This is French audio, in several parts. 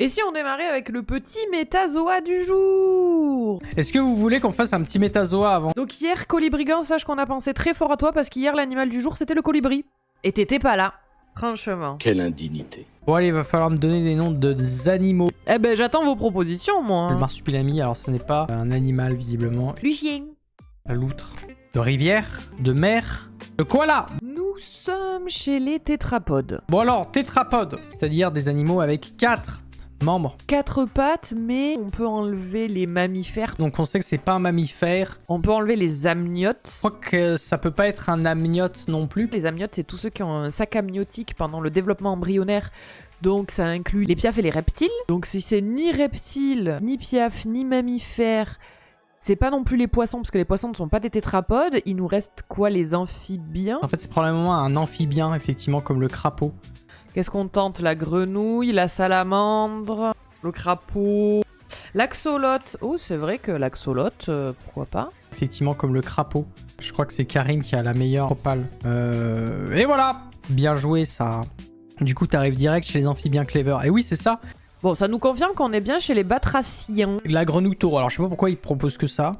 Et si on démarrait avec le petit métazoa du jour? Est-ce que vous voulez qu'on fasse un petit métazoa avant? Donc hier, Colibrigan, sache qu'on a pensé très fort à toi parce qu'hier, l'animal du jour, c'était le colibri. Et t'étais pas là, franchement. Quelle indignité. Bon allez, il va falloir me donner des noms d'animaux. Eh ben, j'attends vos propositions, moi. Le marsupilami, alors ce n'est pas un animal visiblement. Le chien. La loutre. De rivière, de mer, de koala. Nous sommes chez les tétrapodes. Bon alors, tétrapodes, c'est-à-dire des animaux avec 4 membres. 4 pattes, mais on peut enlever les mammifères. Donc on sait que c'est pas un mammifère. On peut enlever les amniotes. Je crois que ça peut pas être un amniote non plus. Les amniotes, c'est tous ceux qui ont un sac amniotique pendant le développement embryonnaire. Donc ça inclut les piafs et les reptiles. Donc si c'est ni reptile, ni piaf, ni mammifère, c'est pas non plus les poissons, parce que les poissons ne sont pas des tétrapodes. Il nous reste quoi, les amphibiens? En fait, c'est probablement un amphibien, effectivement, comme le crapaud. Qu'est-ce qu'on tente? La grenouille, la salamandre, le crapaud, l'axolote. Oh, c'est vrai que l'axolote, pourquoi pas? Effectivement, comme le crapaud. Je crois que c'est Karim qui a la meilleure opale. Et voilà! Bien joué, ça. Du coup, t'arrives direct chez les amphibiens clever. Et oui, c'est ça. Bon, ça nous confirme qu'on est bien chez les batraciens. La grenouille taureau. Alors, je sais pas pourquoi ils proposent que ça.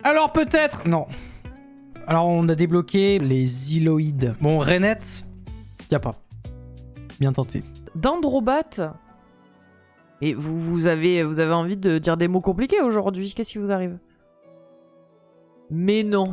Alors, peut-être... Non. Alors, on a débloqué les hyloïdes. Bon, rainette, y a pas. Bien tenté. Dendrobate. Et vous avez envie de dire des mots compliqués aujourd'hui? Qu'est-ce qui vous arrive? Mais non.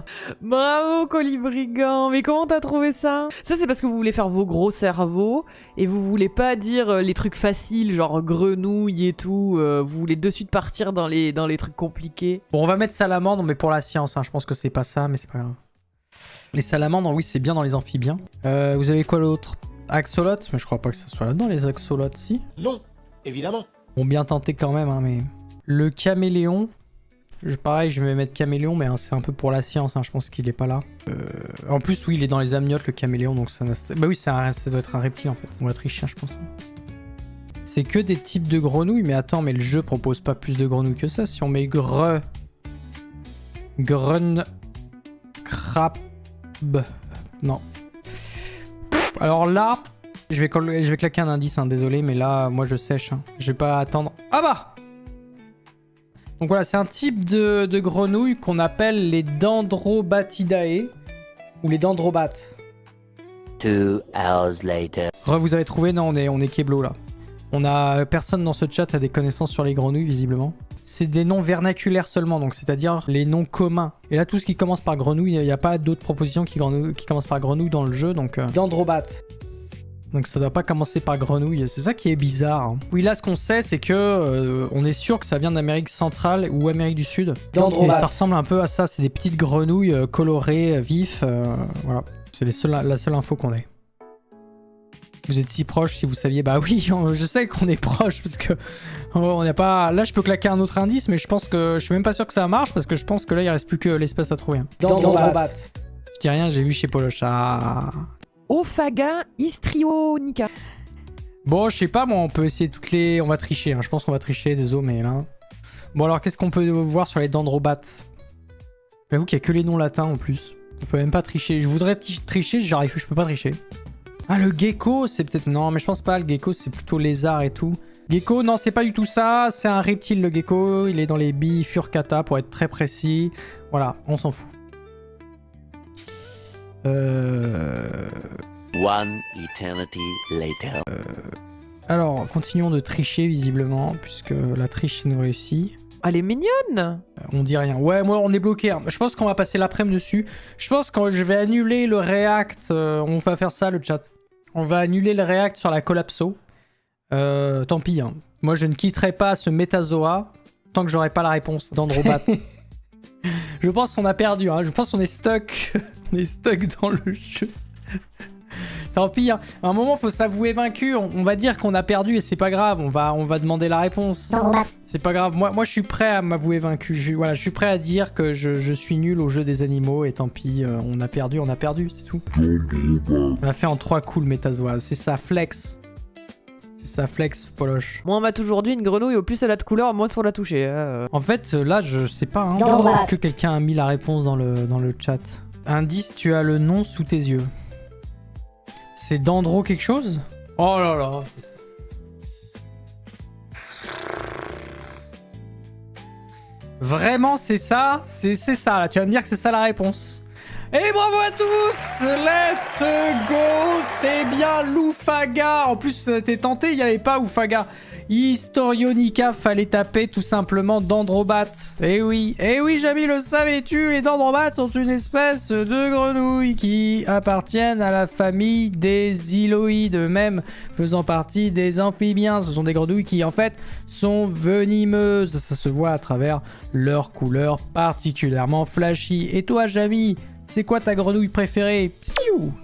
Bravo, Colibrigan. Mais comment t'as trouvé ça? Ça, c'est parce que vous voulez faire vos gros cerveaux et vous voulez pas dire les trucs faciles, genre grenouille et tout. Vous voulez de suite partir dans les trucs compliqués. Bon, on va mettre salamandre, mais pour la science. Hein. Je pense que c'est pas ça, mais c'est pas grave. Les salamandres, oui, c'est bien dans les amphibiens. Vous avez quoi l'autre? Axolote? Mais je crois pas que ça soit là-dedans, les axolotes, si. Non, évidemment. Bon, bien tenté quand même, hein, mais... Le caméléon... Pareil, je vais mettre caméléon, mais hein, c'est un peu pour la science, hein, je pense qu'il est pas là. En plus, oui, il est dans les amniotes, le caméléon, donc ça... Bah oui, ça doit être un reptile, en fait. On va tricher, je pense. C'est que des types de grenouilles, mais attends, mais le jeu propose pas plus de grenouilles que ça. Si on met grun... Crabe... Non. Alors là, je vais claquer un indice, hein, désolé, mais là, moi, je sèche. Hein. Je vais pas attendre... Ah bah! Donc voilà, c'est un type de grenouille qu'on appelle les Dendrobatidae ou les dendrobates. 2 hours later. Vous avez trouvé? Non, on est keblo là. On a personne dans ce chat a des connaissances sur les grenouilles visiblement. C'est des noms vernaculaires seulement, donc c'est-à-dire les noms communs. Et là, tout ce qui commence par grenouille, il n'y a pas d'autres propositions qui commencent par grenouille dans le jeu, donc dendrobate. Donc ça doit pas commencer par grenouille, c'est ça qui est bizarre. Hein. Oui, là ce qu'on sait c'est que on est sûr que ça vient d'Amérique centrale ou Amérique du Sud. Et ça ressemble un peu à ça, c'est des petites grenouilles colorées, vifs, voilà. C'est la seule info qu'on ait. Vous êtes si proche, si vous saviez, bah oui, je sais qu'on est proche parce que on n'a pas... Là je peux claquer un autre indice, mais je pense que je suis même pas sûr que ça marche parce que je pense que là il reste plus que l'espèce à trouver. Hein. Dendrobate. Je dis rien, j'ai vu chez Poloch. Ah... Ophaga histrionica. Bon, je sais pas, moi, on peut essayer toutes les... On va tricher, hein. Je pense qu'on va tricher, désolé, mais là... Bon, alors, qu'est-ce qu'on peut voir sur les dendrobates? J'avoue qu'il y a que les noms latins, en plus. On peut même pas tricher. Je voudrais tricher, je peux pas tricher. Ah, le gecko, c'est peut-être... Non, mais je pense pas, le gecko, c'est plutôt lézard et tout. Gecko, non, c'est pas du tout ça. C'est un reptile, le gecko. Il est dans les bifurcata, pour être très précis. Voilà, on s'en fout. One eternity later. Alors, continuons de tricher visiblement, puisque la triche nous réussit. Elle est mignonne. On dit rien. Ouais, moi on est bloqué. Hein. Je pense qu'on va passer l'après-midi dessus. Je pense que je vais annuler le react. On va faire ça, le chat. On va annuler le react sur la collapso. Tant pis. Hein. Moi, je ne quitterai pas ce métazoa tant que j'aurai pas la réponse d'Androbat. Je pense qu'on a perdu. Hein. Je pense qu'on est stuck. On est stuck dans le jeu. Tant pis. Hein. À un moment, faut s'avouer vaincu. On va dire qu'on a perdu et c'est pas grave. On va demander la réponse. C'est pas grave. Moi, je suis prêt à m'avouer vaincu. Je suis prêt à dire que je suis nul au jeu des animaux et tant pis. On a perdu, c'est tout. On a fait en 3 coups le métazoa. C'est ça, flex. C'est ça, flex, Poloch. Moi, on m'a toujours dit une grenouille, au plus elle a de couleur, moins faut la toucher. En fait, là, je sais pas. Hein. Est-ce que quelqu'un a mis la réponse dans le chat? Indice, tu as le nom sous tes yeux. C'est Dendro quelque chose? Oh là là. Vraiment, c'est ça. C'est ça, là. Tu vas me dire que c'est ça la réponse. Et bravo à tous! Let's go! C'est bien Lufaga! En plus, t'es tenté, il n'y avait pas Lufaga. Historionica, fallait taper tout simplement Dendrobat. Eh oui, Jamy, le savais-tu? Les Dendrobats sont une espèce de grenouille qui appartiennent à la famille des Hyloïdes, même faisant partie des amphibiens. Ce sont des grenouilles qui, en fait, sont venimeuses. Ça se voit à travers leur couleur particulièrement flashy. Et toi, Jamy? C'est quoi ta grenouille préférée? Psiou!